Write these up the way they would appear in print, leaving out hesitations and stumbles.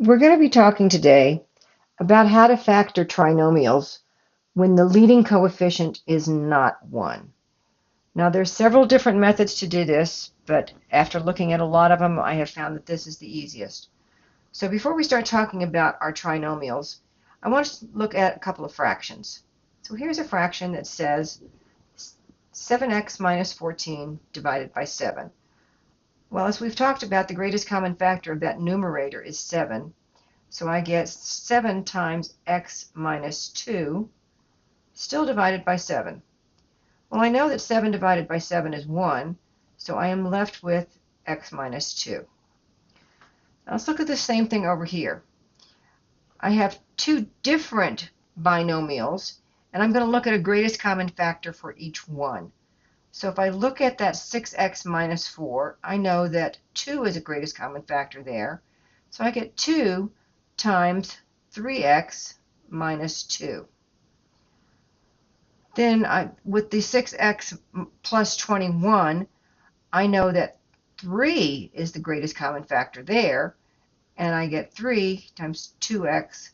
We're going to be talking today about how to factor trinomials when the leading coefficient is not 1. Now, there's several different methods to do this, but after looking at a lot of them, I have found that this is the easiest. So before we start talking about our trinomials, I want to look at a couple of fractions. So here's a fraction that says 7x minus 14 divided by 7. Well, as we've talked about, the greatest common factor of that numerator is 7. So I get 7 times x minus 2, still divided by 7. Well, I know that 7 divided by 7 is 1, so I am left with x minus 2. Now let's look at the same thing over here. I have two different binomials, and I'm going to look at a greatest common factor for each one. So if I look at that 6x minus 4, I know that 2 is a greatest common factor there. So I get 2 times 3x minus 2. Then with the 6x plus 21, I know that 3 is the greatest common factor there, and I get 3 times 2x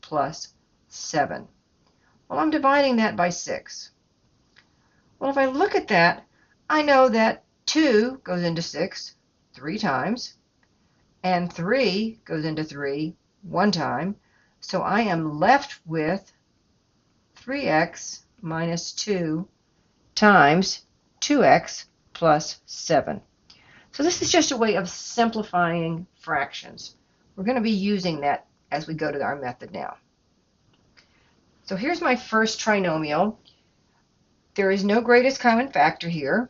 plus 7. Well, I'm dividing that by 6. Well, if I look at that, I know that 2 goes into 6 3 times, and 3 goes into 3 1 time, so I am left with 3x minus 2 times 2x plus 7. So this is just a way of simplifying fractions. We're going to be using that as we go to our method now. So here's my first trinomial. There is no greatest common factor here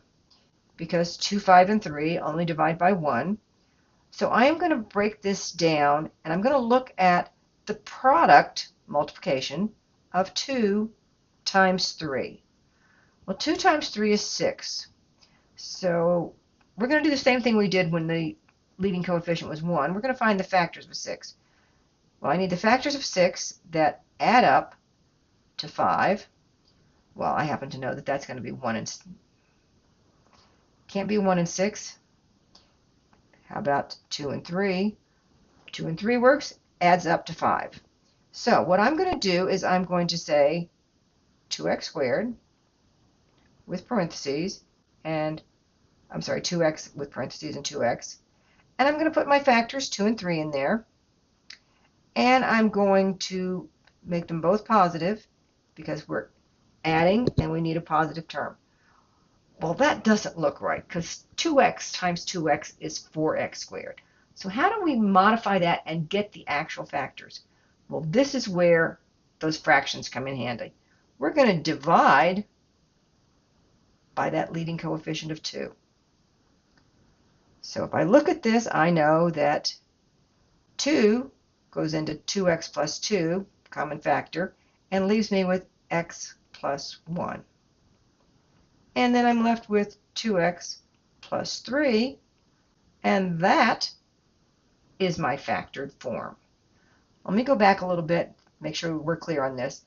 because 2, 5, and 3 only divide by 1. So I am going to break this down, and I'm going to look at the product multiplication of 2 times 3. Well, 2 times 3 is 6. So we're going to do the same thing we did when the leading coefficient was 1. We're going to find the factors of 6. Well, I need the factors of 6 that add up to 5. Well, I happen to know that that's going to be 1 and can't be 1 and 6. How about 2 and 3? 2 and 3 works, adds up to 5. So what I'm going to do is I'm going to say 2x squared with parentheses, and I'm sorry, 2x with parentheses and 2x. And I'm going to put my factors 2 and 3 in there. And I'm going to make them both positive because we're adding and we need a positive term. Well, that doesn't look right because 2x times 2x is 4x squared. So how do we modify that and get the actual factors? Well, this is where those fractions come in handy. We're going to divide by that leading coefficient of 2. So if I look at this, I know that 2 goes into 2x plus 2, common factor, and leaves me with x plus 1. And then I'm left with 2x plus 3, and that is my factored form. Let me go back a little bit, make sure we're clear on this.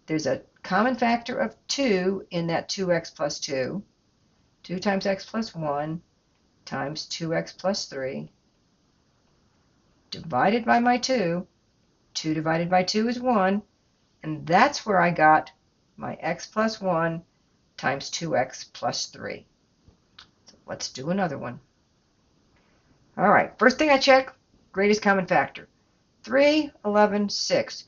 There's a common factor of 2 in that 2x plus 2. 2 times x plus 1 times 2x plus 3 divided by my 2. 2 divided by 2 is 1, and that's where I got my x plus 1 times 2x plus 3. So let's do another one. All right, first thing I check, greatest common factor. 3, 11, 6.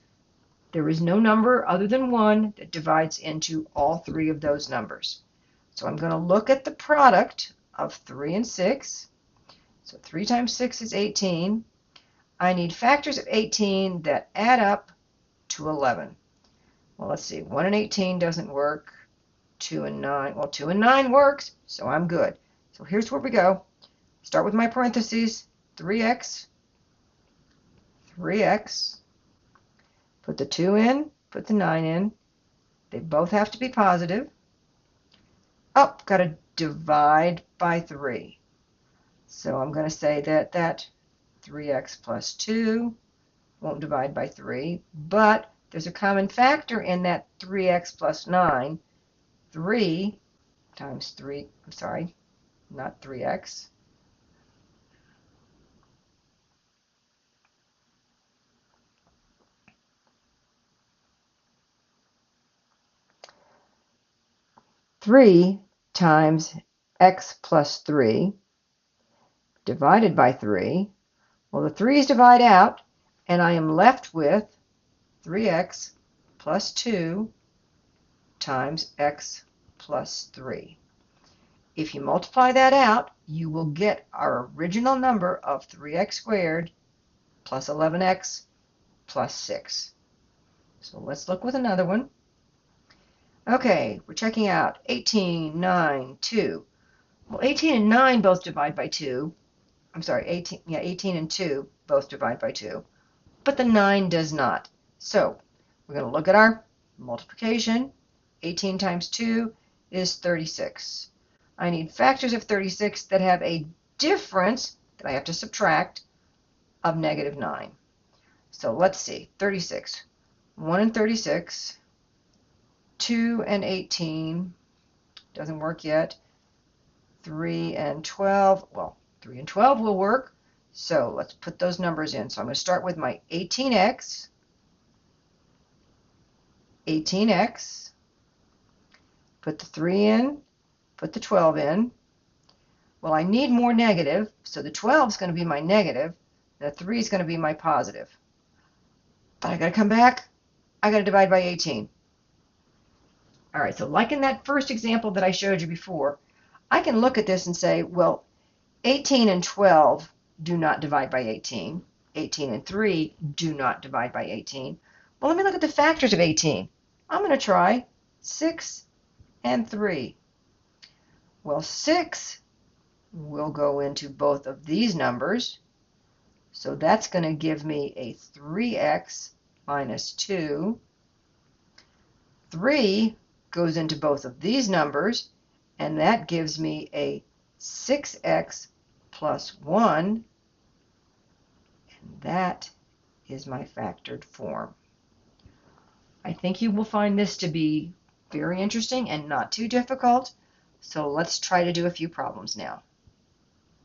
There is no number other than 1 that divides into all 3 of those numbers. So I'm going to look at the product of 3 and 6. So 3 times 6 is 18. I need factors of 18 that add up to 11. Well, let's see. 1 and 18 doesn't work. 2 and 9. Well, 2 and 9 works, so I'm good. So here's where we go. Start with my parentheses. 3x. 3x. Put the 2 in. Put the 9 in. They both have to be positive. Oh, got to divide by 3. So I'm going to say that 3x plus 2 won't divide by 3, but there's a common factor in that 3x plus 9. 3 times 3, I'm sorry, not 3x. 3 times x plus 3 divided by 3. Well, the 3's divide out, and I am left with 3x plus 2 times x plus 3. If you multiply that out, you will get our original number of 3x squared plus 11x plus 6. So let's look with another one. Okay, we're checking out 18, 9, 2. Well, 18 and 9 both divide by 2. I'm sorry, 18 and 2 both divide by 2. But the 9 does not. So we're going to look at our multiplication. 18 times 2 is 36. I need factors of 36 that have a difference that I have to subtract of negative 9. So let's see, 36. 1 and 36, 2 and 18, doesn't work yet. 3 and 12, well, 3 and 12 will work. So let's put those numbers in. So I'm going to start with my 18x, 18x, put the 3 in, put the 12 in. Well, I need more negative, so the 12 is going to be my negative, the 3 is going to be my positive. But I got to come back, I got to divide by 18. All right, so like in that first example that I showed you before, I can look at this and say, well, 18 and 12 do not divide by 18. 18 and 3 do not divide by 18. Well, let me look at the factors of 18. I'm going to try 6 and 3. Well, 6 will go into both of these numbers. So that's going to give me a 3x minus 2. 3 goes into both of these numbers, and that gives me a 6x plus 1. And that is my factored form. I think you will find this to be very interesting and not too difficult. So let's try to do a few problems now.